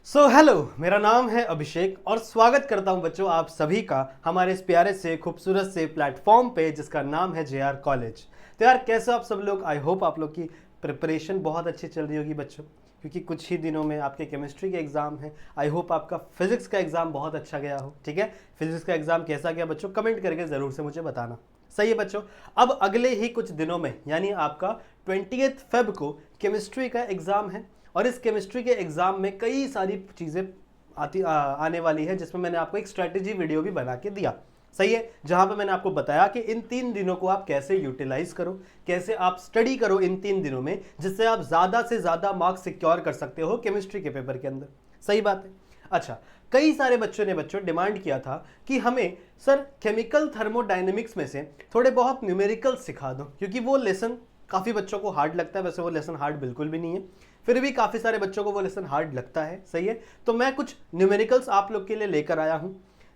Hello, मेरा नाम है अभिषेक और स्वागत करता हूं बच्चों आप सभी का हमारे इस प्यारे से खूबसूरत से प्लेटफॉर्म पे जिसका नाम है जेआर कॉलेज। तो यार कैसे हो आप सब लोग। आई होप आप लोग की प्रिपरेशन बहुत अच्छी चल रही होगी बच्चों, क्योंकि कुछ ही दिनों में आपके केमिस्ट्री के एग्जाम है। आई होप आपका फिजिक्स का एग्जाम बहुत अच्छा गया हो। ठीक है, फिजिक्स का एग्जाम कैसा गया बच्चों, कमेंट करके ज़रूर से मुझे बताना। सही है बच्चों। अब अगले ही कुछ दिनों में यानी आपका 20 फेब को केमिस्ट्री का एग्जाम है और इस केमिस्ट्री के एग्जाम में कई सारी चीज़ें आने वाली है, जिसमें मैंने आपको एक स्ट्रेटेजी वीडियो भी बना के दिया। सही है, जहां पे मैंने आपको बताया कि इन 3 दिनों को आप कैसे यूटिलाइज करो, कैसे आप स्टडी करो इन 3 दिनों में, जिससे आप ज़्यादा से ज़्यादा मार्क्स सिक्योर कर सकते हो केमिस्ट्री के पेपर के अंदर। सही बात है। अच्छा, कई सारे बच्चों ने डिमांड किया था कि हमें सर केमिकल थर्मोडायनेमिक्स में से थोड़े बहुत न्यूमेरिकल्स सिखा दो, क्योंकि वो लेसन काफ़ी बच्चों को हार्ड लगता है। वैसे वो लेसन हार्ड बिल्कुल भी नहीं है, फिर भी काफ़ी सारे बच्चों को वो लेसन हार्ड लगता है। सही है, तो मैं कुछ न्यूमेरिकल्स आप लोग के लिए लेकर आया हूँ।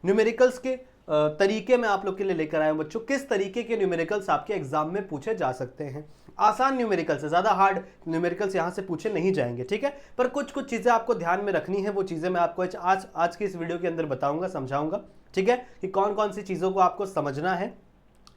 न्यूमेरिकल्स के तरीके मैं आप लोग के लिए लेकर आया हूँ बच्चों। किस तरीके के न्यूमेरिकल्स आपके एग्जाम में पूछे जा सकते हैं। आसान न्यूमेरिकल्स है, ज़्यादा हार्ड न्यूमेरिकल्स यहाँ से पूछे नहीं जाएंगे। ठीक है, पर कुछ कुछ चीज़ें आपको ध्यान में रखनी है। वो चीज़ें मैं आपको आज की इस वीडियो के अंदर बताऊंगा, समझाऊंगा। ठीक है, कि कौन कौन सी चीज़ों को आपको समझना है।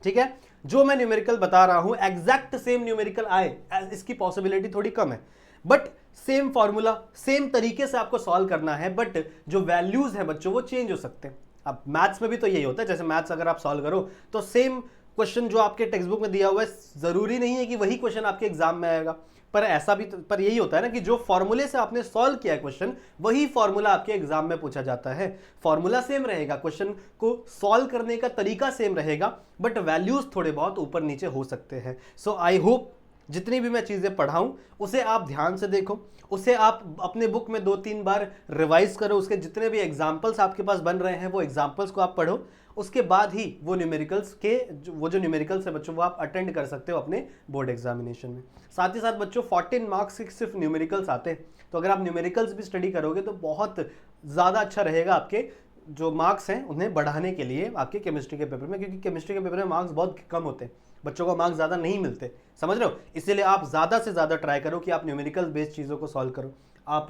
ठीक है, जो मैं न्यूमेरिकल बता रहा हूं एग्जैक्ट सेम न्यूमेरिकल आए इसकी पॉसिबिलिटी थोड़ी कम है, बट सेम फॉर्मूला सेम तरीके से आपको सॉल्व करना है। बट जो वैल्यूज हैं बच्चों वो चेंज हो सकते हैं। अब मैथ्स में भी तो यही होता है, जैसे मैथ्स अगर आप सॉल्व करो तो सेम क्वेश्चन जो आपके टेक्स्ट बुक में दिया हुआ है जरूरी नहीं है कि वही क्वेश्चन आपके एग्जाम में आएगा। पर ऐसा भी पर यही होता है ना कि जो फॉर्मूले से आपने सॉल्व किया है क्वेश्चन, वही फॉर्मूला आपके एग्जाम में पूछा जाता है। फॉर्मूला सेम रहेगा, क्वेश्चन को सॉल्व करने का तरीका सेम रहेगा, बट वैल्यूज थोड़े बहुत ऊपर नीचे हो सकते हैं। सो आई होप जितनी भी मैं चीज़ें पढ़ाऊं उसे आप ध्यान से देखो, उसे आप अपने बुक में 2-3 बार रिवाइज करो। उसके जितने भी एग्जाम्पल्स आपके पास बन रहे हैं वो एग्जाम्पल्स को आप पढ़ो। उसके बाद ही वो न्यूमेरिकल्स के जो न्यूमेरिकल्स है बच्चों वो आप अटेंड कर सकते हो अपने बोर्ड एग्जामिनेशन में। साथ ही साथ बच्चों 14 मार्क्स के सिर्फ न्यूमेरिकल्स आते हैं, तो अगर आप न्यूमेरिकल्स भी स्टडी करोगे तो बहुत ज़्यादा अच्छा रहेगा आपके जो मार्क्स हैं उन्हें बढ़ाने के लिए आपके केमिस्ट्री के पेपर में, क्योंकि केमिस्ट्री के पेपर में मार्क्स बहुत कम होते हैं, बच्चों को मार्क्स ज़्यादा नहीं मिलते। समझ रहे हो, इसीलिए आप ज़्यादा से ज़्यादा ट्राई करो कि आप न्यूमेरिकल बेस्ड चीज़ों को सॉल्व करो। आप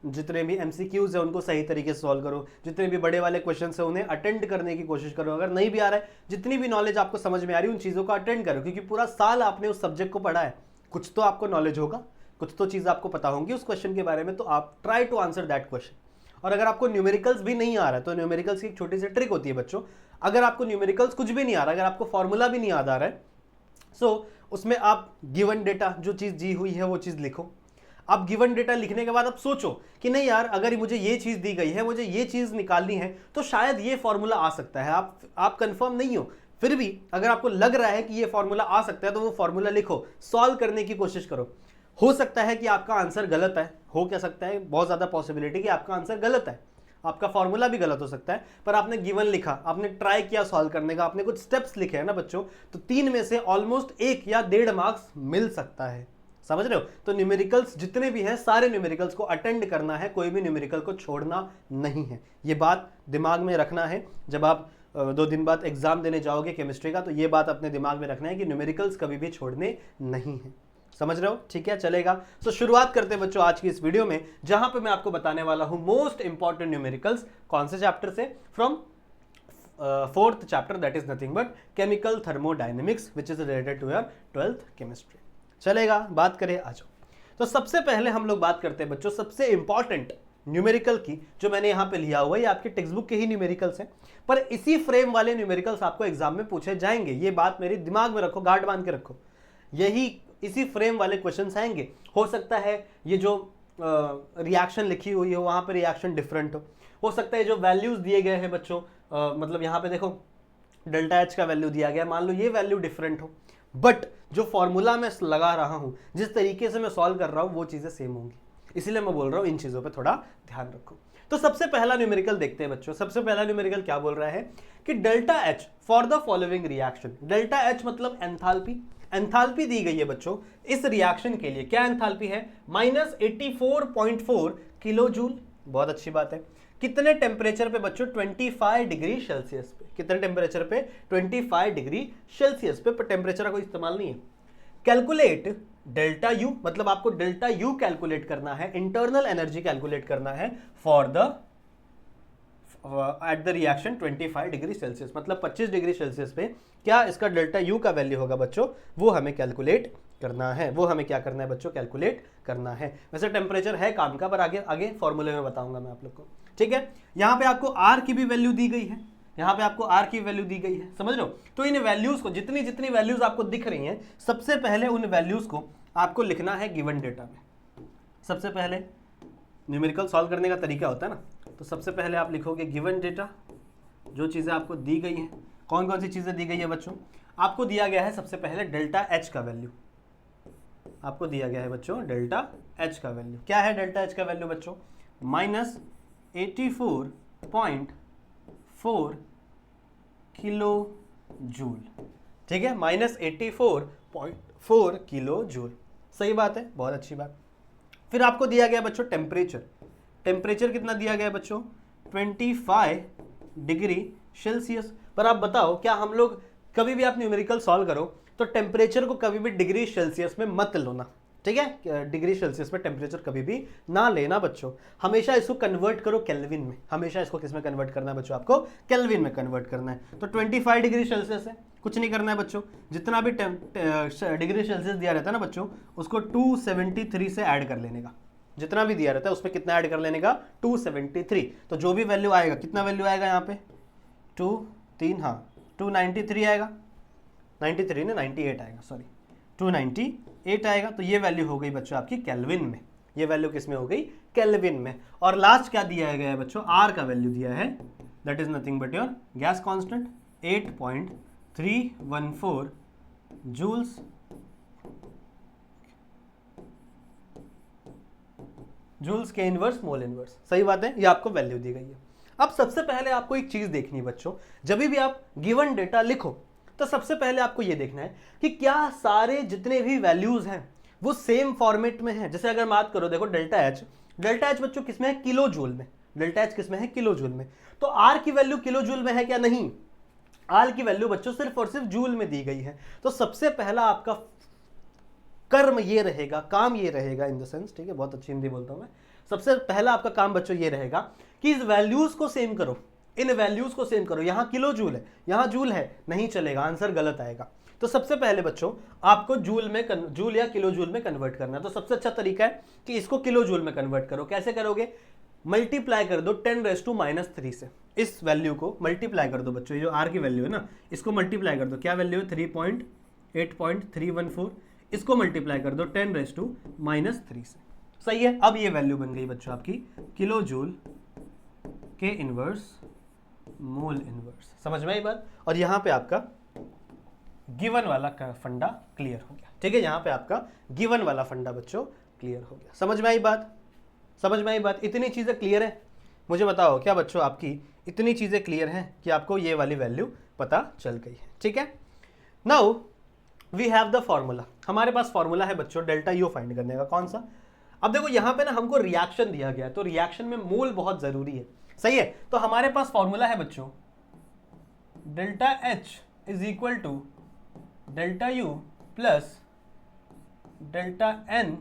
जितने भी एमसीक्यूज है उनको सही तरीके से सॉल्व करो, जितने भी बड़े वाले क्वेश्चन है उन्हें अटेंड करने की कोशिश करो। अगर नहीं भी आ रहा है, जितनी भी नॉलेज आपको समझ में आ रही है उन चीज़ों को अटेंड करो, क्योंकि पूरा साल आपने उस सब्जेक्ट को पढ़ा है, कुछ तो आपको नॉलेज होगा, कुछ तो चीज़ आपको पता होंगी उस क्वेश्चन के बारे में। तो आप try to answer that question. और अगर आपको न्यूमेरिकल्स भी नहीं आ रहा है तो न्यूमेरिकल्स की एक छोटी सी ट्रिक होती है बच्चों। अगर आपको न्यूमेरिकल्स कुछ भी नहीं आ रहा, अगर आपको फॉर्मूला भी नहीं याद आ रहा है, सो उसमें आप गिवन डेटा जो चीज़ दी हुई है वो चीज़ लिखो। अब गिवन डेटा लिखने के बाद आप सोचो कि नहीं यार, अगर मुझे ये चीज़ दी गई है, मुझे ये चीज़ निकालनी है, तो शायद ये फॉर्मूला आ सकता है। आप कंफर्म नहीं हो, फिर भी अगर आपको लग रहा है कि ये फॉर्मूला आ सकता है तो वो फॉर्मूला लिखो, सॉल्व करने की कोशिश करो। हो सकता है कि आपका आंसर गलत है, हो क्या सकता है, बहुत ज़्यादा पॉसिबिलिटी कि आपका आंसर गलत है, आपका फॉर्मूला भी गलत हो सकता है, पर आपने गिवन लिखा, आपने ट्राई किया सॉल्व करने का, आपने कुछ स्टेप्स लिखे हैं ना बच्चों, तो 3 में से ऑलमोस्ट 1 या 1.5 मार्क्स मिल सकता है। समझ रहे हो, तो न्यूमेरिकल्स जितने भी हैं सारे न्यूमेरिकल्स को अटेंड करना है, कोई भी न्यूमेरिकल को छोड़ना नहीं है। ये बात दिमाग में रखना है। जब आप 2 दिन बाद एग्जाम देने जाओगे केमिस्ट्री का, तो ये बात अपने दिमाग में रखना है कि न्यूमेरिकल्स कभी भी छोड़ने नहीं है। समझ रहे हो, ठीक है, चलेगा। तो शुरुआत करते हैं बच्चों आज की इस वीडियो में, जहां पे मैं आपको बताने वाला हूं मोस्ट इंपॉर्टेंट न्यूमेरिकल्स। कौन से चैप्टर से? From 4th chapter, that is nothing but chemical thermodynamics which is related to your 12th chemistry. चलेगा, बात करें, आ जाओ। तो सबसे पहले हम लोग बात करते हैं बच्चों सबसे इंपॉर्टेंट न्यूमेरिकल की, जो मैंने यहां पे लिया हुआ है, ये आपके टेक्स्ट बुक के ही न्यूमेरिकल्स हैं, पर इसी फ्रेम वाले न्यूमेरिकल्स आपको एग्जाम में पूछे जाएंगे। ये बात मेरे दिमाग में रखो, गार्ड बांध के रखो, यही इसी फ्रेम वाले क्वेश्चंस आएंगे। हो सकता है ये जो रिएक्शन लिखी हुई हो वहां पर रिएक्शन डिफरेंट हो सकता है जो वैल्यूज दिए गए हैं बच्चों, मतलब यहाँ पे देखो डेल्टा एच का वैल्यू दिया गया, मान लो ये वैल्यू डिफरेंट हो, बट जो फॉर्मूला मैं लगा रहा हूं, जिस तरीके से मैं सॉल्व कर रहा हूं, वो चीजें सेम होंगी। इसीलिए मैं बोल रहा हूं इन चीजों पे थोड़ा ध्यान रखो। तो सबसे पहला न्यूमेरिकल देखते हैं बच्चों। सबसे पहला न्यूमेरिकल क्या बोल रहा है कि delta H for the following reaction. Delta H मतलब एंथैल्पी। एंथैल्पी दी गई है बच्चों इस रिएक्शन के लिए। क्या एंथैल्पी है? -84.4 किलो जूल। बहुत अच्छी बात है। कितने टेम्परेचर पे बच्चों? 25 डिग्री सेल्सियस पे। कितने टेम्परेचर पे? 25 डिग्री सेल्सियस पे। पर टेम्परेचर का कोई इस्तेमाल नहीं है। कैलकुलेट डेल्टा यू मतलब आपको डेल्टा यू कैलकुलेट करना है, इंटरनल एनर्जी कैलकुलेट करना है for the at the reaction 25 degree Celsius, मतलब 25 डिग्री सेल्सियस पे क्या इसका डेल्टा यू का वैल्यू होगा बच्चों, वो हमें कैलकुलेट करना है, वो हमें क्या करना है बच्चों, कैलकुलेट करना है। वैसे टेम्परेचर है काम का, पर आगे आगे फॉर्मूले में बताऊंगा मैं आप लोग को, ठीक है। यहाँ पे आपको आर की भी वैल्यू दी गई है, यहाँ पे आपको आर की वैल्यू दी गई है, समझ लो। तो इन वैल्यूज को जितनी जितनी वैल्यूज आपको दिख रही हैं, सबसे पहले उन वैल्यूज को आपको लिखना है गिवन डेटा में। सबसे पहले न्यूमेरिकल सॉल्व करने का तरीका होता है ना, तो सबसे पहले आप लिखोगे गिवन डेटा, जो चीज़ें आपको दी गई हैं। कौन कौन सी चीज़ें दी गई है बच्चों, आपको दिया गया है सबसे पहले डेल्टा एच का वैल्यू, आपको दिया गया है बच्चों डेल्टा एच का वैल्यू। क्या है डेल्टा एच का वैल्यू बच्चों, -84.4 किलो जूल, ठीक है, -84.4 किलो जूल, सही बात है, बहुत अच्छी बात। फिर आपको दिया गया बच्चों टेम्परेचर, टेम्परेचर कितना दिया गया बच्चों, 25 डिग्री सेल्सियस। पर आप बताओ क्या हम लोग कभी भी आप न्यूमेरिकल सॉल्व करो तो टेम्परेचर को कभी भी डिग्री सेल्सियस में मत लेना, ठीक है, डिग्री सेल्सियस में टेम्परेचर कभी भी ना लेना बच्चों, हमेशा इसको कन्वर्ट करो केल्विन में, हमेशा इसको किस में कन्वर्ट करना है बच्चों, आपको केल्विन में कन्वर्ट करना है। तो 25 डिग्री सेल्सियस है, कुछ नहीं करना है बच्चों, जितना भी डिग्री सेल्सियस दिया रहता है ना बच्चों, उसको 273 से ऐड कर लेने का, जितना भी दिया रहता है उसमें कितना ऐड कर लेने का, 273। तो जो भी वैल्यू आएगा, कितना वैल्यू आएगा यहाँ पे, 293 आएगा, 93 ने 98 आएगा, सॉरी 298 आएगा। तो ये वैल्यू हो गई बच्चों आपकी केल्विन में, ये वैल्यू किस में हो गई, केल्विन में। और लास्ट क्या दिया गया है बच्चों, आर का वैल्यू दिया है, that is nothing but your gas constant 8.314 joules के इनवर्स मोल इनवर्स, सही बात है, ये आपको वैल्यू दी गई है। अब सबसे पहले आपको एक चीज देखनी है बच्चों, जब भी आप गिवन डेटा लिखो तो सबसे पहले आपको ये देखना है कि क्या सारे जितने भी वैल्यूज हैं वो सेम फॉर्मेट में हैं। जैसे अगर बात करो, देखो डेल्टा एच बच्चों किसमें है, किलो जूल में, डेल्टा एच किसमें है, किलो जूल में। तो आर की वैल्यू किलो जूल में है क्या, नहीं, आर की वैल्यू बच्चों सिर्फ और सिर्फ जूल में दी गई है। तो सबसे पहला आपका कर्म ये रहेगा, काम ये रहेगा, इन द सेंस, ठीक है, बहुत अच्छी हिंदी बोलता हूं मैं, सबसे पहला आपका काम बच्चों ये रहेगा कि इस वैल्यूज को सेम करो, इन वैल्यूज को सेम करो। यहां किलो जूल है, यहां जूल है, नहीं चलेगा, आंसर गलत आएगा। तो सबसे पहले बच्चों आपको जूल या किलो जूल में कन्वर्ट करना है। तो सबसे अच्छा तरीका है कि इसको किलो जूल में कन्वर्ट करो। कैसे करोगे, मल्टीप्लाई कर दो 10⁻³ से, इस वैल्यू को मल्टीप्लाई कर दो बच्चों, ये जो आर की वैल्यू है ना, इसको मल्टीप्लाई कर दो। क्या वैल्यू है, 8.314, इसको मल्टीप्लाई कर दो 10⁻³ से, सही है। अब ये वैल्यू बन गई बच्चों आपकी किलो जूल के इनवर्स मोल इनवर्स, समझ में आई बात। और यहां पे आपका गिवन वाला का फंडा क्लियर हो गया, ठीक है, यहां पे आपका गिवन वाला फंडा बच्चों क्लियर हो गया। समझ में आई बात, समझ में आई बात, इतनी चीजें क्लियर है। मुझे बताओ क्या बच्चों आपकी इतनी चीजें क्लियर हैं कि आपको ये वाली वैल्यू पता चल गई है, ठीक है। Now we have the formula, हमारे पास फॉर्मूला है बच्चों डेल्टा यू फाइंड करने का। कौन सा, अब देखो यहां पे ना हमको रिएक्शन दिया गया है, तो रिएक्शन में मोल बहुत जरूरी है, सही है। तो हमारे पास फॉर्मूला है बच्चों delta H is equal to delta U plus delta N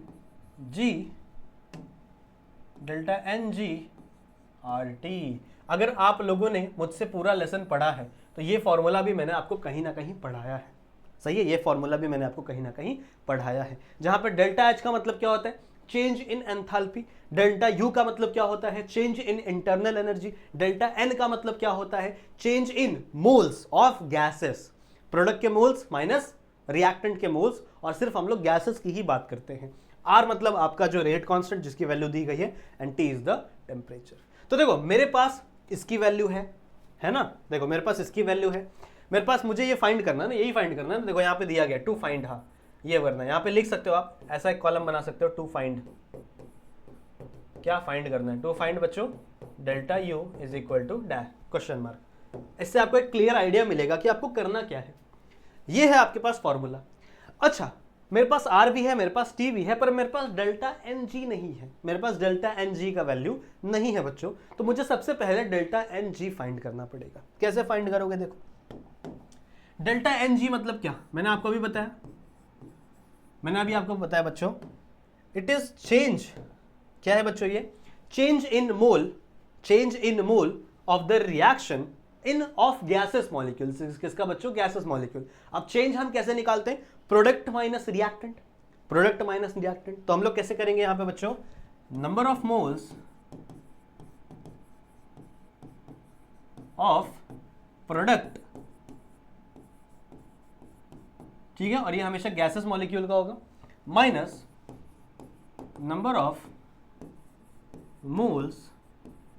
G R T. अगर आप लोगों ने मुझसे पूरा लेसन पढ़ा है तो ये फॉर्मूला भी मैंने आपको कहीं ना कहीं पढ़ाया है, सही है, ये फॉर्मूला भी मैंने आपको कहीं ना कहीं पढ़ाया है। जहां पर डेल्टा एच का मतलब क्या होता है, change in enthalpy, delta U का मतलब क्या होता है, change in internal energy, delta N का मतलब क्या होता है, change in moles of gases, product के मोल्स माइनस रिएक्टेंट के मोल्स, और सिर्फ हम लोग गैसेस की ही बात करते हैं। आर मतलब आपका जो रेट कांस्टेंट जिसकी वैल्यू दी गई है, and T is the temperature. तो देखो मेरे पास इसकी वैल्यू है ना, देखो मेरे पास इसकी वैल्यू है, मेरे पास मुझे ये फाइंड करना है ना, यही फाइंड करना है। देखो यहाँ पे दिया गया टू फाइंड, हाँ ये करना है, यहाँ पे लिख सकते हो आप, ऐसा एक कॉलम बना सकते हो, टू फाइंड, क्या फाइंड करना है, टू फाइंड बच्चों delta U is equal to dash question mark. इससे आपको एक क्लियर आइडिया मिलेगा कि आपको करना क्या है। ये है आपके पास फॉर्मूला। अच्छा मेरे पास आर भी है, मेरे पास टी भी है, पर मेरे पास डेल्टा एन जी नहीं है, मेरे पास डेल्टा एन जी का वैल्यू नहीं है बच्चों। तो मुझे सबसे पहले डेल्टा एन जी फाइंड करना पड़ेगा। कैसे फाइंड करोगे, देखो डेल्टा एन जी मतलब क्या, मैंने आपको अभी बताया, मैंने अभी आपको बताया बच्चों, इट इज चेंज, क्या है बच्चों ये, change in mole of the reaction in of gases molecule. किसका बच्चों, गैसेस मॉलिक्यूल। अब चेंज हम कैसे निकालते हैं, product minus reactant, product minus reactant. तो हम लोग कैसे करेंगे यहां पे बच्चों, number of moles of product, ठीक है, और ये हमेशा गैसेस मॉलिक्यूल का होगा, minus number of moles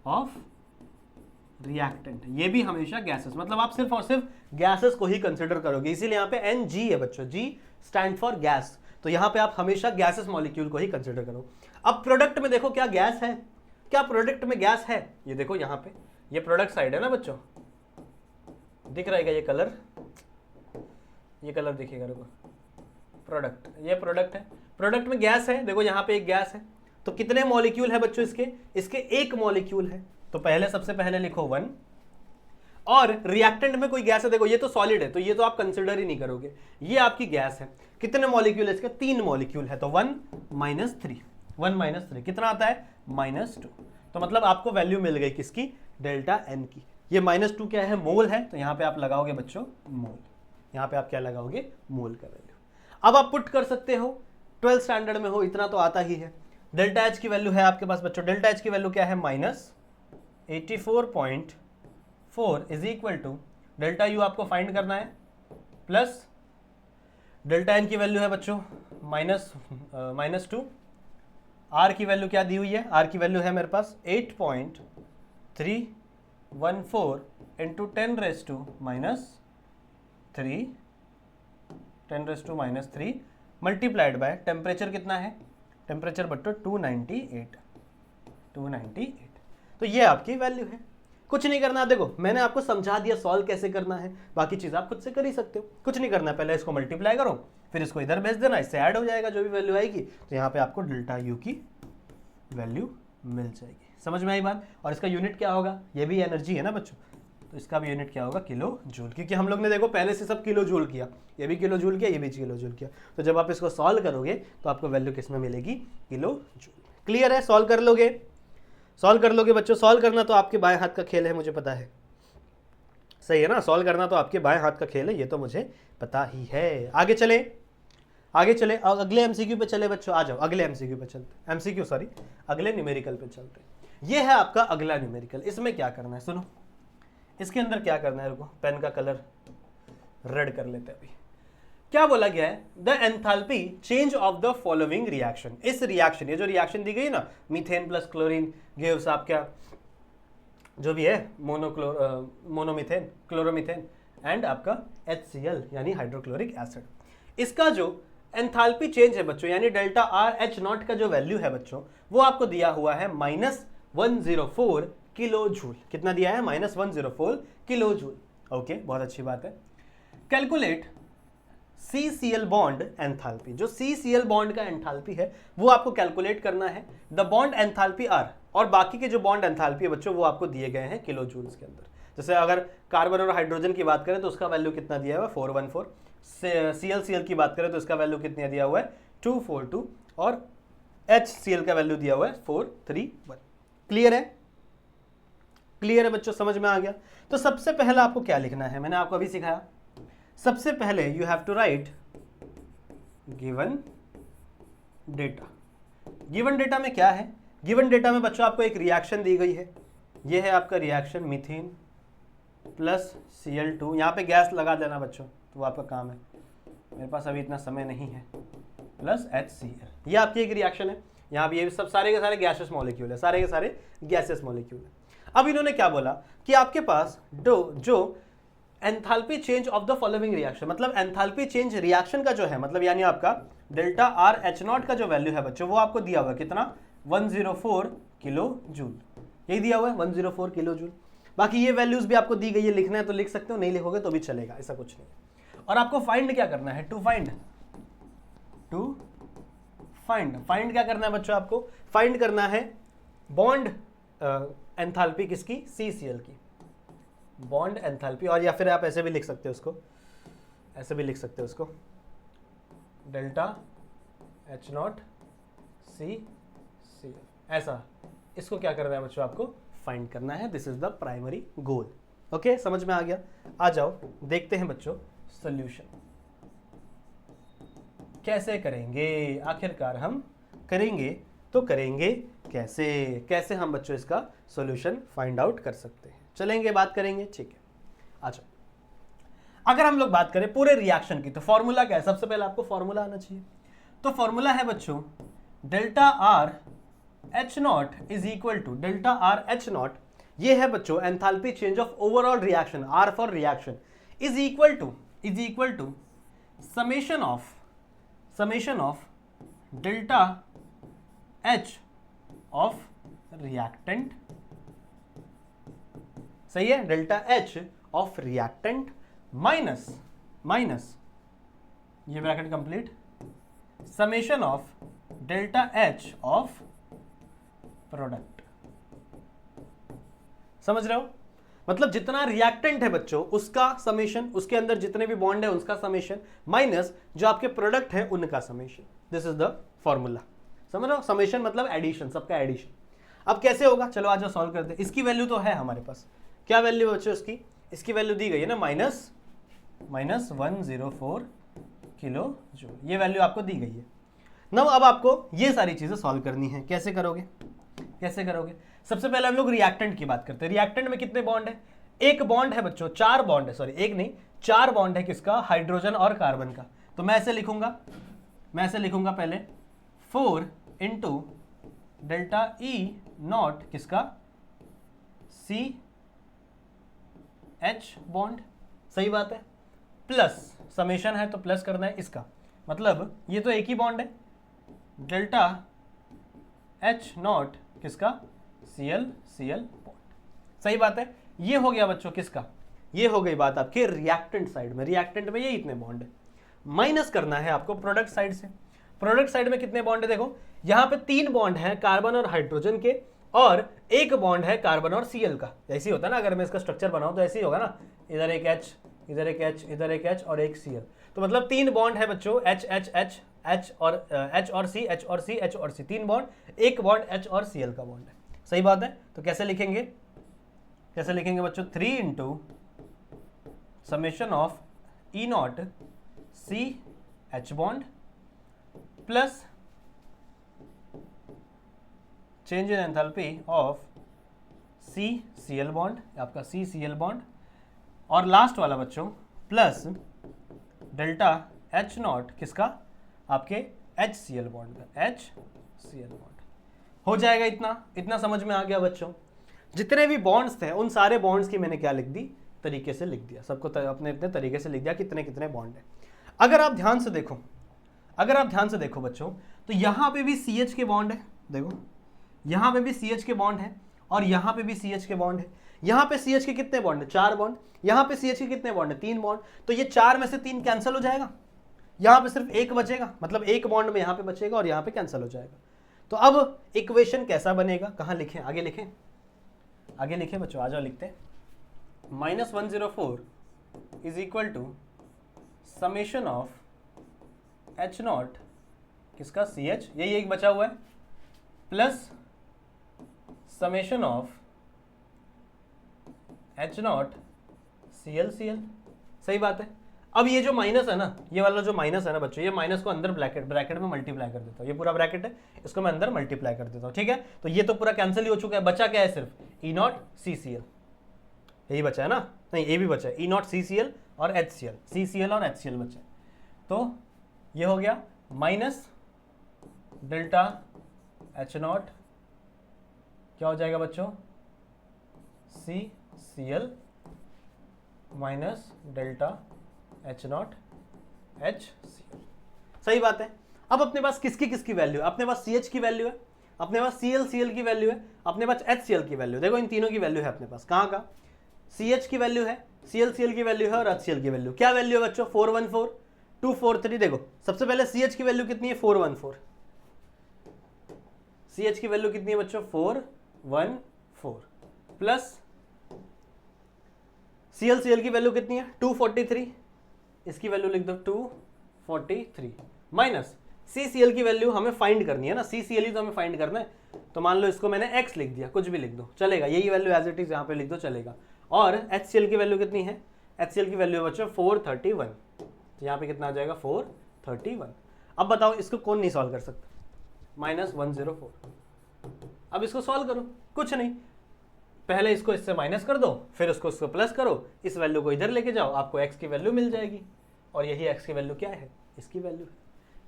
of reactant, ये भी हमेशा गैसेस, मतलब आप सिर्फ और सिर्फ गैसेस को ही कंसिडर करोगे, इसीलिए यहां पे Ng है बच्चों, G स्टैंड फॉर गैस, तो यहां पे आप हमेशा गैसेस मॉलिक्यूल को ही कंसिडर करो। अब प्रोडक्ट में देखो क्या गैस है, क्या प्रोडक्ट में गैस है, ये देखो यहां पे, ये प्रोडक्ट साइड है ना बच्चों, दिख रहा है ये कलर, ये कलर दिखेगा, रुको, प्रोडक्ट, ये प्रोडक्ट है, प्रोडक्ट में गैस है, देखो यहां पे एक गैस है, तो कितने मॉलिक्यूल है बच्चों इसके एक मॉलिक्यूल है, तो पहले सबसे पहले लिखो 1, और रिएक्टेंट में कोई गैस है, देखो ये तो सॉलिड है, तो ये तो आप कंसिडर ही नहीं करोगे, ये आपकी गैस है, कितने मॉलिक्यूल है इसके, 3 मॉलिक्यूल है, तो 1 माइनस 3 कितना आता है, -2, तो मतलब आपको वैल्यू मिल गई किसकी, डेल्टा एन की। ये -2 क्या है, मोल है, तो यहां पे आप लगाओगे बच्चों मोल, यहां पे आप क्या लगाओगे, मोल का वैल्यू। अब आप पुट कर सकते हो, 12th स्टैंडर्ड में हो, इतना तो आता ही है। डेल्टा एच की वैल्यू है आपके पास बच्चों, डेल्टा एच की वैल्यू क्या है, -84.4 is equal to, delta U आपको फाइंड करना है, प्लस डेल्टा एन की वैल्यू है बच्चों -2, आर की वैल्यू क्या दी हुई है, आर की वैल्यू है मेरे पास 8.314 इंटू 10⁻³ मल्टीप्लाइड बाय टेम्परेचर कितना है, टेम्परेचर बट्टो 298, तो ये आपकी वैल्यू है। कुछ नहीं करना, देखो मैंने आपको समझा दिया सॉल्व कैसे करना है, बाकी चीज आप खुद से कर ही सकते हो, कुछ नहीं करना, पहले इसको मल्टीप्लाई करो, फिर इसको इधर भेज देना, इससे ऐड हो जाएगा जो भी वैल्यू आएगी, तो यहाँ पे आपको डेल्टा यू की वैल्यू मिल जाएगी। समझ में आई बात। और इसका यूनिट क्या होगा, ये भी एनर्जी है ना बच्चों, तो इसका भी यूनिट क्या होगा, किलो जूल, क्योंकि हम लोग ने देखो पहले से सब किलो जूल किया, ये भी किलो जूल किया, ये भी किलो जूल किया, तो जब आप इसको सॉल्व करोगे तो आपको वैल्यू किस में मिलेगी, किलो जूल। क्लियर है, सॉल्व कर लोगे, सॉल्व कर लोगे बच्चों। सॉल्व करना तो आपके बाएं हाथ का खेल है, मुझे पता है, सही है ना, सॉल्व करना तो आपके बाएं हाथ का खेल है, ये तो मुझे पता ही है। आगे चले, आगे चले, अगले एमसीक्यू पे चले बच्चों, आ जाओ अगले एमसीक्यू पे चलते, एमसीक्यू सॉरी, अगले न्यूमेरिकल पे चलते। ये है आपका अगला न्यूमेरिकल, इसमें क्या करना है सुनो, इसके अंदर क्या करना है, रुको पेन का कलर रेड कर लेते हैं अभी। क्या बोला गया है, the enthalpy change of the following reaction, इस रिएक्शन, ये जो रिएक्शन दी गई ना, मीथेन प्लस क्लोरीन गिव्स आपका जो भी है मोनोमीथेन, क्लोरोमीथेन एंड आपका HCl यानी हाइड्रोक्लोरिक एसिड, इसका जो एंथैल्पी चेंज है बच्चों, यानी डेल्टा RH0 का जो वैल्यू है बच्चों, वो आपको दिया हुआ है -104 किलो जूल। कितना दिया है, -104 किलो जूल। ओके, बहुत अच्छी बात है। कैलकुलेट CCl बॉन्ड एंथैल्पी, जो CCl बॉन्ड का एंथैल्पी है वो आपको कैलकुलेट करना है। द बॉन्ड एंथैल्पी आर, और बाकी के जो बॉन्ड एंथैल्पी है बच्चों वो आपको दिए गए हैं किलो जूल्स के अंदर। जैसे अगर कार्बन और हाइड्रोजन की बात करें तो उसका वैल्यू कितना दिया हुआ है, 414। Cl की बात करें तो इसका वैल्यू कितना दिया हुआ है, 242, और HCl का वैल्यू दिया हुआ है 431। क्लियर है, क्लियर है बच्चों, समझ में आ गया। तो सबसे पहला आपको क्या लिखना है, मैंने आपको अभी सिखाया, सबसे पहले you have to write given data. Given data में क्या है, गिवन डेटा में बच्चों आपको एक रिएक्शन दी गई है, ये है आपका रिएक्शन मीथेन प्लस Cl2, यहाँ पे गैस लगा देना बच्चों, तो वो आपका काम है, मेरे पास अभी इतना समय नहीं है, प्लस HCl, ये आपकी एक रिएक्शन है। यहाँ पे ये सब सारे के सारे गैसेस मॉलिक्यूल है, सारे के सारे गैसेस मॉलिक्यूल है। अब इन्होंने क्या बोला कि आपके पास जो enthalpy change of the following reaction, मतलब एंथैल्पी चेंज रिएक्शन का जो है, मतलब यानी आपका डेल्टा RH0 का जो वैल्यू है बच्चों, वो आपको दिया हुआ है कितना, 104 किलो जूल, यही दिया हुआ है 104 किलो जूल। बाकी ये वैल्यूज भी आपको दी गई है, लिखना है तो लिख सकते हो, नहीं लिखोगे तो भी चलेगा, ऐसा कुछ नहीं। और आपको फाइंड क्या करना है, टू फाइंड क्या करना है बच्चों, आपको फाइंड करना है बॉन्ड एंथैल्पी किसकी, CCl की, बॉन्ड एंथैल्पी। और या फिर आप ऐसे भी लिख सकते हो उसको, ऐसे भी लिख सकते हो उसको, डेल्टा HNOCCl, ऐसा इसको क्या करना है बच्चों, आपको फाइंड करना है। This is the primary goal. Okay, समझ में आ गया। आ जाओ देखते हैं बच्चों सोल्यूशन कैसे करेंगे। आखिरकार हम करेंगे तो करेंगे कैसे, कैसे हम बच्चों इसका सॉल्यूशन फाइंड आउट कर सकते हैं। चलेंगे बात करेंगे, ठीक है। अच्छा, अगर हम लोग बात करें पूरे रिएक्शन की तो फॉर्मूला क्या है, सबसे पहले आपको फॉर्मूला आना चाहिए। तो फॉर्मूला है बच्चों delta R H not is equal to delta R H not, ये है बच्चों enthalpy change of overall reaction, R for reaction, is equal to summation of delta H of reactant, सही है, delta H of reactant minus ये bracket complete, summation of delta H of product. समझ रहे हो, मतलब जितना रिएक्टेंट है बच्चों उसका समेशन, उसके अंदर जितने भी बॉन्ड है उसका समेशन, माइनस जो आपके प्रोडक्ट है उनका summation. This is the formula. समझ रहे हो, समेशन मतलब एडिशन, सबका एडिशन। अब कैसे होगा, चलो आज सॉल्व करते हैं। इसकी वैल्यू तो है हमारे पास, क्या वैल्यू है बच्चों इसकी वैल्यू दी गई है ना, माइनस 104 किलो जूल, ये वैल्यू आपको दी गई है। नव अब आपको ये सारी चीजें सॉल्व करनी है। कैसे करोगे, सबसे पहले हम लोग रिएक्टेंट की बात करते हैं। रिएक्टेंट में कितने बॉन्ड है, एक बॉन्ड है बच्चों, 4 बॉन्ड है, सॉरी एक नहीं 4 बॉन्ड है, किसका, हाइड्रोजन और कार्बन का। तो मैं ऐसे लिखूंगा पहले 4 इंटू डेल्टा ई नॉट, किसका, सी एच बॉन्ड, सही बात है, प्लस समेशन है तो प्लस करना है इसका, मतलब ये तो एक ही बॉन्ड है, डेल्टा एच नॉट, किसका, Cl बॉन्ड, सही बात है। ये हो गया बच्चों किसका, ये हो गई बात आपके रिएक्टेंट साइड में। रिएक्टेंट में ये इतने बॉन्ड है, माइनस करना है आपको प्रोडक्ट साइड से। प्रोडक्ट साइड में कितने बॉन्ड है, देखो यहां पे 3 बॉन्ड है कार्बन और हाइड्रोजन के, और एक बॉन्ड है कार्बन और Cl का। ऐसे ही होता है ना, अगर मैं इसका स्ट्रक्चर बनाऊं तो ऐसे ही होगा ना, इधर एक H, इधर एक H, इधर एक H और एक Cl। तो मतलब 3 बॉन्ड है बच्चों, H और C, H और C, H और C, 3 बॉन्ड, एक बॉन्ड H और Cl का बॉन्ड है, सही बात है। तो कैसे लिखेंगे बच्चों, 3 into summation of E not C H bond plus change in enthalpy of CCl bond, आपका CCl बॉन्ड, और लास्ट वाला बच्चों प्लस डेल्टा एच नॉट, किसका, आपके HCl बॉन्ड का, HCl बॉन्ड। हो जाएगा इतना समझ में आ गया बच्चों। जितने भी बॉन्ड्स थे उन सारे बॉन्ड्स की मैंने क्या लिख दी, तरीके से लिख दिया, सबको अपने अपने तरीके से लिख दिया कितने कितने बॉन्ड है। अगर आप ध्यान से देखो बच्चों, तो यहां पे भी CH के बॉन्ड है, देखो यहां पे भी CH के बॉन्ड है और यहां पे भी CH के बॉन्ड है। यहां पे CH के कितने बॉन्ड है, 4 बॉन्ड, यहां पे CH के कितने बॉन्ड है, 3 बॉन्ड। तो ये 4 में से 3 कैंसिल हो जाएगा, यहां पे सिर्फ एक बचेगा, मतलब एक बॉन्ड में यहां पे बचेगा और यहां पे कैंसिल हो जाएगा। तो अब इक्वेशन कैसा बनेगा, कहां लिखें, आगे लिखें बच्चों, आ जाओ लिखते हैं। -104 is equal to summation of H not, किसका, CH, यही एक बचा हुआ है, plus summation of H not Cl, सही बात है। अब ये जो माइनस है ना, ये वाला जो माइनस है ना बच्चों, ये माइनस को अंदर ब्रैकेट में मल्टीप्लाई कर देता हूँ, ये पूरा ब्रैकेट है, इसको मैं अंदर मल्टीप्लाई कर देता हूँ, ठीक है। तो ये तो पूरा कैंसिल ही हो चुका है, बचा क्या है, सिर्फ ई नॉट CCl, यही बचा है ना, नहीं ये भी बचा है, ई नॉट CCl और HCl, CCl और HCl बचा है। तो ये हो गया माइनस डेल्टा एच नॉट, क्या हो जाएगा बच्चों, CCl minus delta H not HCl, सही बात है। अब अपने पास किसकी वैल्यू है, अपने पास CH की वैल्यू है, अपने पास Cl की वैल्यू है, अपने पास HCl की वैल्यू। देखो इन तीनों की वैल्यू है अपने पास, कहाँ का, CH की वैल्यू है, Cl की वैल्यू है और HCl की वैल्यू। क्या वैल्यू है बच्चों, 414, 243। देखो सबसे पहले CH की वैल्यू कितनी है, 414, CH की वैल्यू कितनी है बच्चों, 414, प्लस Cl की वैल्यू कितनी है, 243, इसकी वैल्यू लिख दो 243, माइनस CCl की वैल्यू हमें फाइंड करनी है ना, CCl ही तो हमें फाइंड करना है। तो मान लो इसको मैंने x लिख दिया, कुछ भी लिख दो चलेगा, यही वैल्यू एज इट इज यहाँ पे लिख दो चलेगा। और HCl की वैल्यू कितनी है, HCl की वैल्यू है बच्चों 431, तो यहाँ पे कितना आ जाएगा 431। अब बताओ इसको कौन नहीं सॉल्व कर सकता, -104। अब इसको सॉल्व करो, कुछ नहीं, पहले इसको इससे माइनस कर दो, फिर उसको प्लस करो, इस वैल्यू को इधर लेके जाओ, आपको x की वैल्यू मिल जाएगी। और यही x की वैल्यू क्या है, इसकी वैल्यू है।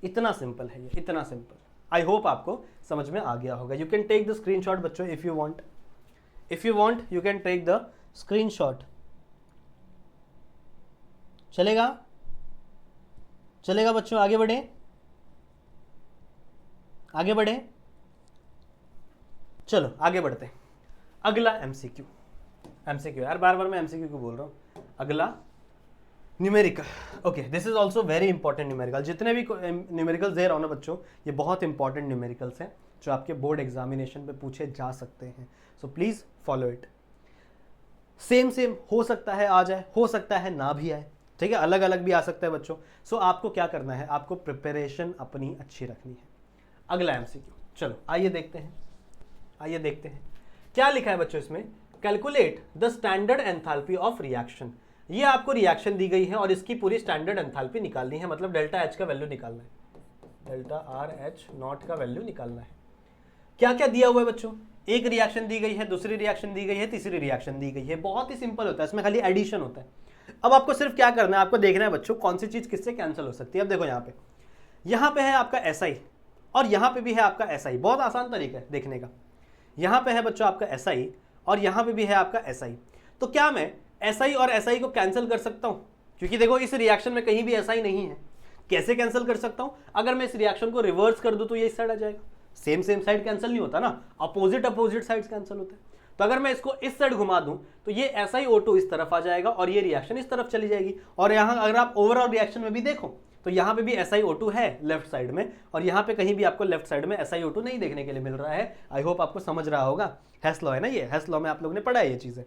इतना सिंपल है ये, इतना सिंपल। आई होप आपको समझ में आ गया होगा। You can take the screenshot बच्चों if you want, you can take the screenshot. चलेगा, चलेगा बच्चों, आगे बढ़े, आगे बढ़े, चलो आगे बढ़ते हैं। अगला एमसीक्यू यार, बार बार मैं एमसीक्यू क्यों बोल रहा हूं। अगला numerical. Okay, this is also very important numerical. जितने भी न्यूमेरिकल दे रहा हूं ना बच्चों, ये बहुत इंपॉर्टेंट न्यूमेरिकल्स हैं जो आपके बोर्ड एग्जामिनेशन पे पूछे जा सकते हैं। So please follow it. Same हो सकता है आ जाए, हो सकता है ना भी आए, ठीक है, अलग अलग भी आ सकता है बच्चों। सो आपको क्या करना है, आपको प्रिपरेशन अपनी अच्छी रखनी है। अगला एमसीक्यू, चलो आइए देखते हैं क्या लिखा है बच्चों इसमें। Calculate the standard enthalpy of reaction. ये आपको रिएक्शन दी गई है और इसकी पूरी स्टैंडर्ड एंथैल्पी निकालनी है, मतलब डेल्टा एच का वैल्यू निकालना है, डेल्टा आर एच नॉट का वैल्यू निकालना है। क्या क्या दिया हुआ है बच्चों, एक रिएक्शन दी गई है, दूसरी रिएक्शन दी गई है, तीसरी रिएक्शन दी गई है। बहुत ही सिंपल होता है, इसमें खाली एडिशन होता है। अब आपको सिर्फ क्या करना है, आपको देखना है बच्चों कौन सी चीज किससे कैंसिल हो सकती है। अब देखो यहाँ पे है आपका SI और यहाँ पे भी है आपका SI। बहुत आसान तरीका है देखने का। यहाँ पे है बच्चों आपका SI और यहाँ पे भी है आपका SI। तो क्या मैं SI और SI को कैंसिल कर सकता हूँ, क्योंकि देखो इस रिएक्शन में कहीं भी SI नहीं है। कैसे कैंसिल कर सकता हूँ, अगर मैं इस रिएक्शन को रिवर्स कर दूं तो ये इस साइड आ जाएगा। सेम साइड कैंसिल नहीं होता ना, अपोजिट साइड्स कैंसिल होते हैं। तो अगर मैं इसको इस साइड घुमा दूं तो ये SiO2 इस तरफ आ जाएगा और ये रिएक्शन इस तरफ चली जाएगी। और यहाँ अगर आप ओवरऑल रिएक्शन में भी देखो तो यहाँ पे भी SiO2 है लेफ्ट साइड में, और यहाँ पे कहीं भी आपको लेफ्ट साइड में SiO2 नहीं देखने के लिए मिल रहा है। आई होप आपको समझ रहा होगा। हेस लॉ है ना, ये हेस लॉ में आप लोग ने पढ़ा है, ये चीजें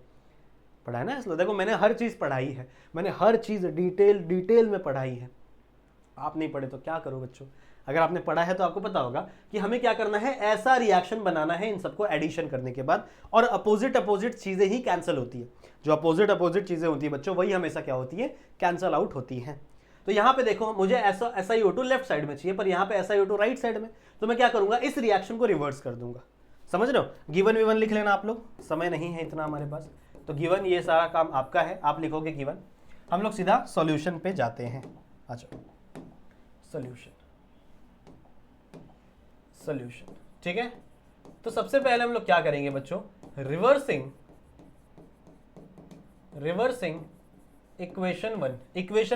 पढ़ा है ना हेस लॉ। देखो मैंने हर चीज पढ़ाई है, मैंने हर चीज डिटेल में पढ़ाई है। आप नहीं पढ़े तो क्या करो बच्चों, अगर आपने पढ़ा है तो आपको पता होगा कि हमें क्या करना है, ऐसा रिएक्शन बनाना है इन सबको एडिशन करने के बाद, और अपोजिट चीजें ही कैंसिल होती है। जो अपोजिट चीजें होती है बच्चों, वही हमेशा क्या होती है, कैंसिल आउट होती है। तो यहाँ पे देखो मुझे ऐसा SiO2 लेफ्ट साइड में चाहिए, पर यहाँ पे SiO2 राइट साइड में, तो मैं क्या करूंगा, इस रिएक्शन को रिवर्स कर दूंगा। समझ रहे हो, गिवन विवन लिख लेना आप लोग, समय नहीं है इतना हमारे पास, तो गिवन ये सारा काम आपका है, आप लिखोगे गिवन। हम लोग सीधा सॉल्यूशन पे जाते हैं। अच्छा, सॉल्यूशन ठीक है। तो सबसे पहले हम लोग क्या करेंगे बच्चों, रिवर्सिंग इक्वेशन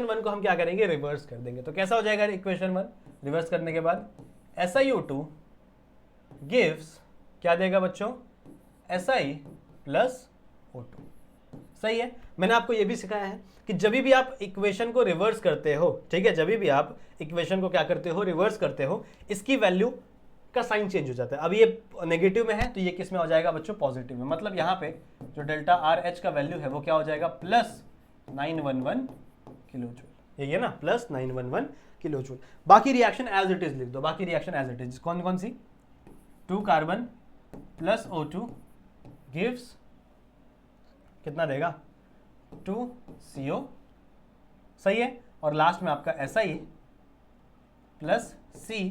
वन को हम क्या करेंगे, रिवर्स कर देंगे। तो कैसा हो जाएगा इक्वेशन वन, रिवर्स करने के बाद SiO2 गिव्स क्या देगा बच्चों, Si प्लस O2। सही है। मैंने आपको यह भी सिखाया है कि जब भी आप इक्वेशन को रिवर्स करते हो, ठीक है, जब भी आप इक्वेशन को क्या करते हो, रिवर्स करते हो, इसकी वैल्यू का साइन चेंज हो जाता है। अब ये नेगेटिव में है तो ये किस में हो जाएगा बच्चों, पॉजिटिव में। मतलब यहाँ पे जो डेल्टा आर एच का वैल्यू है वो क्या हो जाएगा, प्लस 911 किलो जूल। ये ना, प्लस 911 किलो जूल। बाकी रिएक्शन एज इट इज लिख दो, बाकी रिएक्शन एज इट इज। कौन कौन सी, 2 कार्बन प्लस O2 गिव्स कितना देगा, 2 CO। सही है। और लास्ट में आपका Si प्लस C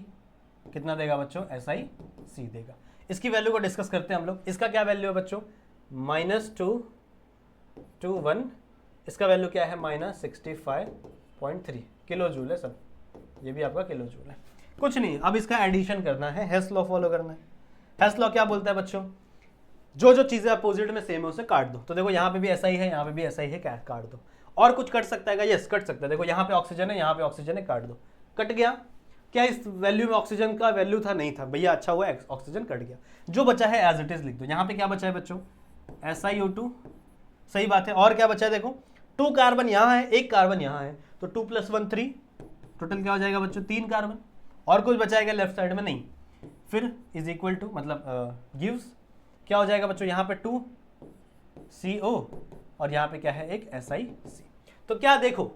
कितना देगा बच्चों, SiC देगा। इसकी वैल्यू को डिस्कस करते हैं हम लोग। इसका क्या वैल्यू है बच्चों, -221। इसका वैल्यू क्या है, -65.3 किलो जूल है सब, ये भी आपका किलो जूल है। कुछ नहीं, अब इसका एडिशन करना है, हेस लॉ फॉलो करना है। हेस लॉ क्या बोलता है बच्चों, जो जो चीजें अपोजिट में सेम है उसे काट दो। तो देखो यहाँ पे भी SI है, यहाँ पे भी SI है, काट दो। और कुछ कट सकता है, यस कट सकता है। देखो यहाँ पे ऑक्सीजन है, यहाँ पे ऑक्सीजन है, काट दो। कट गया क्या, इस वैल्यू में ऑक्सीजन का वैल्यू था, नहीं था भैया, अच्छा हुआ ऑक्सीजन कट गया। जो बचा है एज इट इज लिख दो। यहाँ पे क्या बचा है बच्चों, SiO2। सही बात है। और क्या बचा है, देखो 2 कार्बन यहाँ है, 1 कार्बन यहाँ है, तो 2 + 1 3, टोटल क्या हो जाएगा बच्चों, 3 कार्बन। और कुछ बचाएगा लेफ्ट साइड में, नहीं। फिर इज इक्वल टू, मतलब गिव्स क्या हो जाएगा बच्चों, यहाँ पे 2 CO और यहाँ पे क्या है, एक SiC। तो क्या देखो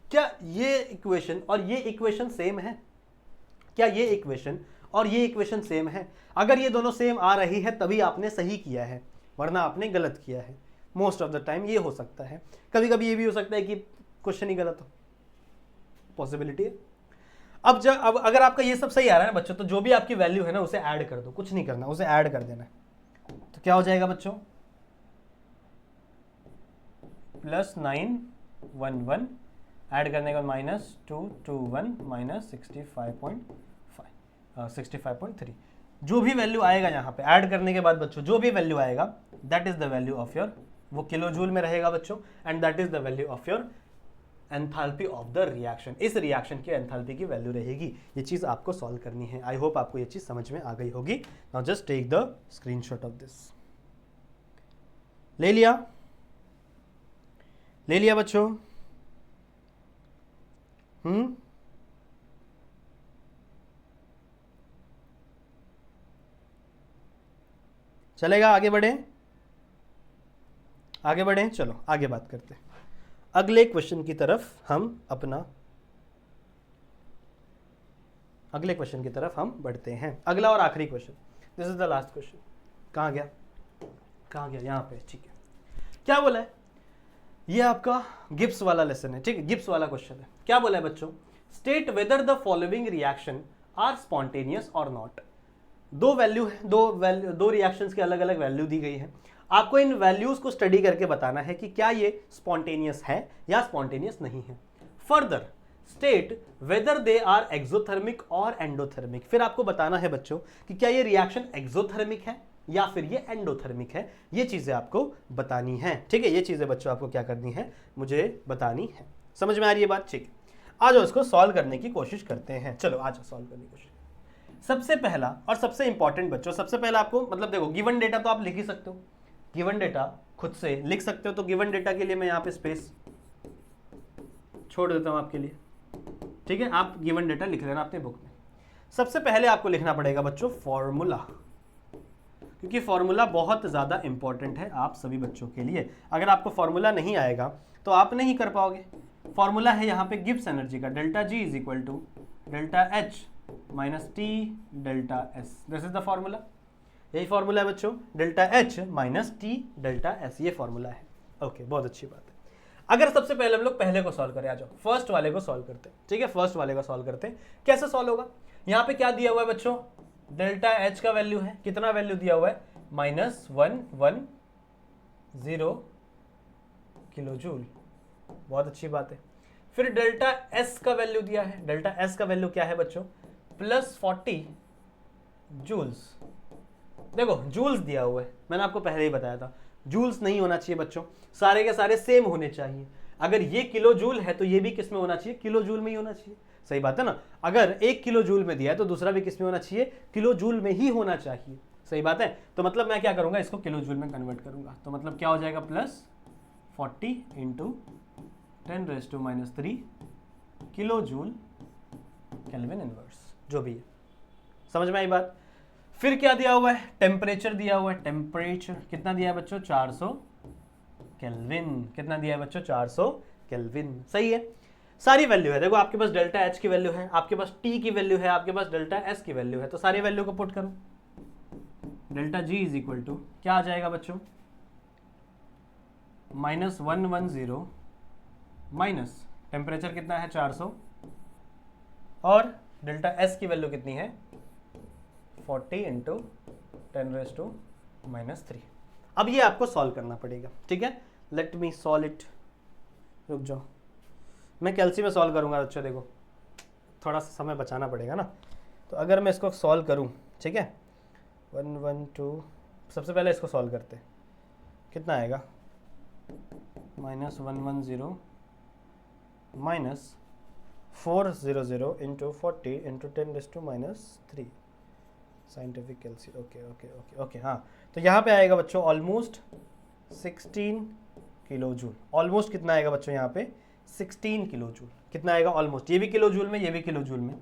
क्या ये इक्वेशन और ये इक्वेशन सेम है, क्या ये इक्वेशन और ये इक्वेशन सेम है? अगर ये दोनों सेम आ रही है तभी आपने सही किया है, वरना आपने गलत किया है। मोस्ट ऑफ द टाइम ये हो सकता है, कभी कभी ये भी हो सकता है कि क्वेश्चन ही गलत हो, पॉसिबिलिटी है। अब अगर आपका ये सब सही आ रहा है ना बच्चों, तो जो भी आपकी वैल्यू है ना उसे ऐड कर दो, कुछ नहीं करना, उसे ऐड कर देना। तो क्या हो जाएगा बच्चों, +911 ऐड करने का -221 -65.3, जो भी वैल्यू आएगा यहाँ पे ऐड करने के बाद बच्चों, जो भी वैल्यू आएगा that is the value of your, वो किलो जूल में रहेगा बच्चों, and that is the value of your enthalpy of the reaction. इस रिएक्शन की एंथैल्पी की वैल्यू रहेगी। ये चीज आपको सॉल्व करनी है। आई होप आपको ये चीज समझ में आ गई होगी। Now just take the screenshot of this. ले लिया बच्चों? चलेगा? आगे बढ़े, चलो आगे बात करते हैं। अगले क्वेश्चन की तरफ हम बढ़ते हैं। अगला और आखिरी question, this is the last question. कहाँ गया? यहाँ पे, ठीक है। क्या बोला है? ये आपका गिब्स वाला लेसन है, ठीक है, गिब्स वाला क्वेश्चन है। क्या बोला है बच्चों? State whether the following reaction are spontaneous और नॉट। दो वैल्यू है, दो रिएक्शंस की अलग अलग वैल्यू दी गई है। आपको इन वैल्यूज को स्टडी करके बताना है कि क्या ये स्पॉन्टेनियस है या स्पॉन्टेनियस नहीं है। Further state whether they are exothermic और एंडोथर्मिक। फिर आपको बताना है बच्चों कि क्या ये रिएक्शन एक्सोथर्मिक है या फिर ये एंडोथर्मिक है। ये चीजें आपको बतानी है, ठीक है। ये चीजें बच्चों आपको क्या करनी है, मुझे बतानी है। समझ में आ रही है बात? ठीक है, आ जाओ इसको सॉल्व करने की कोशिश करते हैं। चलो आ जाओ सॉल्व करने की कोशिश। सबसे पहला और सबसे इंपॉर्टेंट बच्चों, सबसे पहला आपको मतलब देखो, गिवन डेटा तो आप लिख ही सकते हो, गिवन डेटा खुद से लिख सकते हो। तो गिवन डेटा के लिए मैं यहाँ पे स्पेस छोड़ देता हूँ आपके लिए, ठीक है। आप गिवन डेटा लिख लेना अपने बुक में। सबसे पहले आपको लिखना पड़ेगा बच्चों फॉर्मूला, क्योंकि फॉर्मूला बहुत ज़्यादा इंपॉर्टेंट है आप सभी बच्चों के लिए। अगर आपको फॉर्मूला नहीं आएगा तो आप नहीं कर पाओगे। फॉर्मूला है यहाँ पे गिब्स एनर्जी का, delta G is equal to delta H minus T delta S. This is the formula. यही फॉर्मूला है बच्चों, delta H minus T delta S, ये फॉर्मूला है। ओके, बहुत अच्छी बात है। अगर सबसे पहले हम लोग पहले को सॉल्व करें, आ जाओ फर्स्ट वाले को सॉल्व करते हैं, ठीक है। फर्स्ट वाले को सॉल्व करते हैं। कैसे सॉल्व होगा? यहाँ पे क्या दिया हुआ है बच्चों? डेल्टा एच का वैल्यू है, कितना वैल्यू दिया हुआ है? -110 किलो जूल। बहुत अच्छी बात है। फिर डेल्टा एस का वैल्यू दिया है। डेल्टा एस का वैल्यू क्या है बच्चों? +40 जूल्स। देखो जूल्स दिया हुआ है, मैंने आपको पहले ही बताया था जूल्स नहीं होना चाहिए बच्चों, सारे के सारे सेम होने चाहिए। अगर ये किलो जूल है तो ये भी किस में होना चाहिए? किलो जूल में ही होना चाहिए। सही बात है ना? अगर 1 किलो जूल में दिया है तो दूसरा भी किस में होना चाहिए? किलो जूल में ही होना चाहिए। सही बात है। तो मतलब मैं क्या करूंगा, इसको किलो जूल में कन्वर्ट करूंगा। तो मतलब क्या हो जाएगा? +40 × 10⁻³ किलो जूल केल्विन इनवर्स, जो भी है। समझ में आई बात? फिर क्या दिया हुआ है? टेम्परेचर दिया हुआ है। टेम्परेचर कितना दिया है बच्चों? 400 केल्विन। कितना दिया है बच्चों? 400 केल्विन। सही है। सारी वैल्यू है। देखो आपके पास डेल्टा एच की वैल्यू है, आपके पास टी की वैल्यू है, आपके पास डेल्टा एस की वैल्यू है। तो सारी वैल्यू को पुट करो। Delta G is equal to क्या आ जाएगा बच्चों? -110 माइनस टेम्परेचर कितना है? 400, और डेल्टा एस की वैल्यू कितनी है? 40 × 10⁻³ अब ये आपको सॉल्व करना पड़ेगा, ठीक है। Let me solve it. रुक जाओ, मैं कैल्सी में सॉल्व करूंगा। अच्छा देखो, थोड़ा सा समय बचाना पड़ेगा ना। तो अगर मैं इसको सॉल्व करूं, ठीक है, 112, सबसे पहले इसको सॉल्व करते हैं। कितना आएगा? -110 माइनस 400 × 40 × 10⁻³ साइंटिफिक कैल्सी। ओके। हाँ, तो यहाँ पे आएगा बच्चों ऑलमोस्ट 16 किलो जूल। ऑलमोस्ट कितना आएगा बच्चों यहाँ पे? 16 किलो जूल। कितना आएगा? ऑलमोस्ट। ये भी किलो जूल में, ये भी किलो जूल में,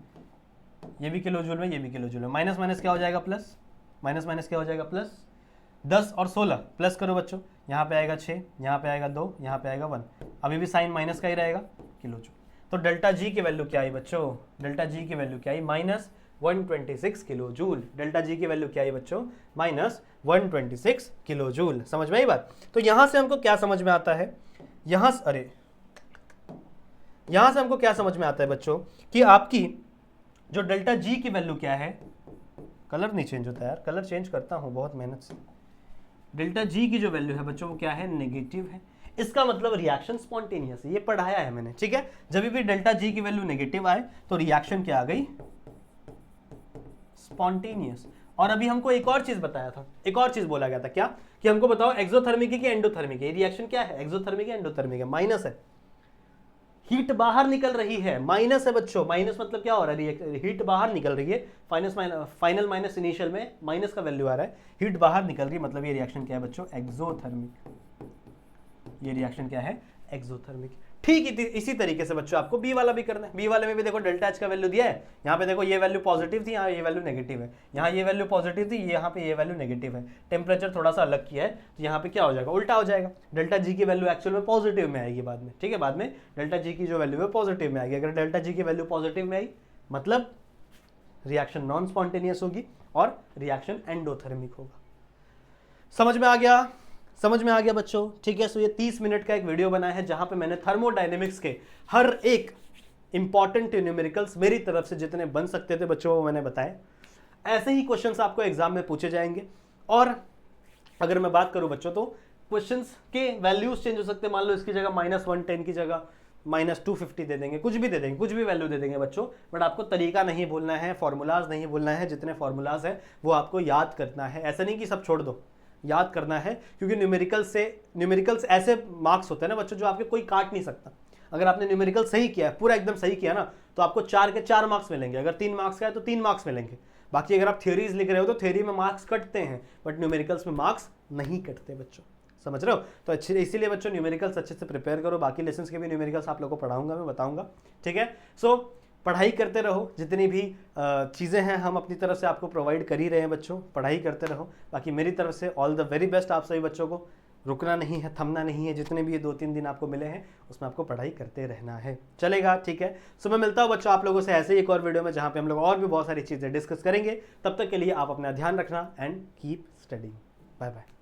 ये भी किलो जूल में, ये भी किलो जूल में। माइनस माइनस क्या हो जाएगा? प्लस। माइनस माइनस क्या हो जाएगा? प्लस। 10 और 16 प्लस करो बच्चों। यहाँ पे आएगा 6, यहाँ पे आएगा 2, यहाँ पे आएगा 1। अभी भी साइन माइनस का ही रहेगा, किलो जूल। तो डेल्टा जी की वैल्यू क्या आई बच्चों? डेल्टा जी की वैल्यू क्या आई? 126 किलो जूल। डेल्टा जी की वैल्यू क्या है बच्चों, माइनस 126 किलो जूल। समझ में आई बात। तो यहां से हमको क्या समझ में आता है, यहां से हमको क्या समझ में आता है बच्चों कि आपकी जो डेल्टा जी की वैल्यू क्या है, कलर नहीं चेंज होता यार, कलर चेंज करता हूं बहुत मेहनत से। डेल्टा जी की जो वैल्यू है बच्चों वो क्या है, नेगेटिव है। इसका मतलब रिएक्शन स्पॉन्टेनियस है, ये पढ़ाया है मैंने, ठीक है। जब भी डेल्टा जी की वैल्यू नेगेटिव आए तो रिएक्शन क्या आ गई, स्पॉन्टेनियस। और अभी हमको एक और चीज बताया था, एक और चीज बोला गया था, क्या कि हमको बताओ एक्सोथर्मिक है कि एंडोथर्मिक है। रिएक्शन क्या है, एक्सोथर्मिक है एंडोथर्मिक है, माइनस है, हीट बाहर निकल रही है, माइनस है बच्चों। माइनस मतलब क्या हो रहा है, हीट बाहर निकल रही है। फाइनल माइनस इनिशियल में माइनस का वैल्यू आ रहा है, हीट बाहर निकल रही है, मतलब ये रिएक्शन क्या है बच्चों, एक्सोथर्मिक। ये रिएक्शन क्या है, एक्सोथर्मिक। ठीक इसी तरीके से बच्चों आपको बी वाला भी करना है। बी वाले में भी देखो डेल्टा एच का वैल्यू दिया है, यहाँ पे देखो ये वैल्यू पॉजिटिव थी, यहाँ ये वैल्यू नेगेटिव है, यहाँ ये वैल्यू पॉजिटिव थी, यहाँ पे ये वैल्यू नेगेटिव है। टेम्परेचर थोड़ा सा अलग किया है तो यहाँ पे क्या हो जाएगा, उल्टा हो जाएगा। डेल्टा जी की वैल्यू एक्चुअल में पॉजिटिव में आएगी बाद में, ठीक है, बाद में डेल्टा जी की जो वैल्यू है पॉजिटिव में आएगी। अगर डेल्टा जी की वैल्यू पॉजिटिव में आई मतलब रिएक्शन नॉन स्पॉन्टेनियस होगी और रिएक्शन एंडोथर्मिक होगा। समझ में आ गया, समझ में आ गया बच्चों, ठीक है। सो ये 30 मिनट का एक वीडियो बना है जहां पे मैंने थर्मोडायनेमिक्स के हर एक इंपॉर्टेंट न्यूमेरिकल्स मेरी तरफ से जितने बन सकते थे बच्चों वो मैंने बताए। ऐसे ही क्वेश्चंस आपको एग्जाम में पूछे जाएंगे। और अगर मैं बात करूं बच्चों तो क्वेश्चंस के वैल्यूज चेंज हो सकते हैं। मान लो इसकी जगह -110 की जगह -250 दे देंगे, कुछ भी दे देंगे, कुछ भी वैल्यू दे देंगे बच्चों। बट आपको तरीका नहीं भूलना है, फॉर्मूलाज नहीं भूलना है, जितने फॉर्मूलाज है वो आपको याद करना है। ऐसा नहीं कि सब छोड़ दो, याद करना है, क्योंकि न्यूमेरिकल्स ऐसे मार्क्स होते हैं ना बच्चों जो आपके कोई काट नहीं सकता। अगर आपने न्यूमेरिकल सही किया है, पूरा एकदम सही किया ना, तो आपको 4 के 4 मार्क्स मिलेंगे। अगर 3 मार्क्स का है तो 3 मार्क्स मिलेंगे। बाकी अगर आप थ्योरीज लिख रहे हो तो थ्योरी में मार्क्स कटते हैं, बट न्यूमेरिकल्स में मार्क्स नहीं कटते बच्चों। समझ रहे हो। तो अच्छे इसीलिए बच्चों न्यूमेरिकल्स अच्छे से प्रिपेयर करो। बाकी लेसन्स के भी न्यूमेरिकल्स आप लोगों को पढ़ाऊंगा, मैं बताऊंगा, ठीक है। सो पढ़ाई करते रहो, जितनी भी चीज़ें हैं हम अपनी तरफ से आपको प्रोवाइड कर ही रहे हैं बच्चों, पढ़ाई करते रहो। बाकी मेरी तरफ से ऑल द वेरी बेस्ट आप सभी बच्चों को। रुकना नहीं है, थमना नहीं है, जितने भी ये 2-3 दिन आपको मिले हैं उसमें आपको पढ़ाई करते रहना है, चलेगा, ठीक है। सो मैं मिलता हूँ बच्चों आप लोगों से ऐसे ही एक और वीडियो में जहाँ पे हम लोग और भी बहुत सारी चीज़ें डिस्कस करेंगे। तब तक के लिए आप अपना ध्यान रखना and keep studying. Bye bye.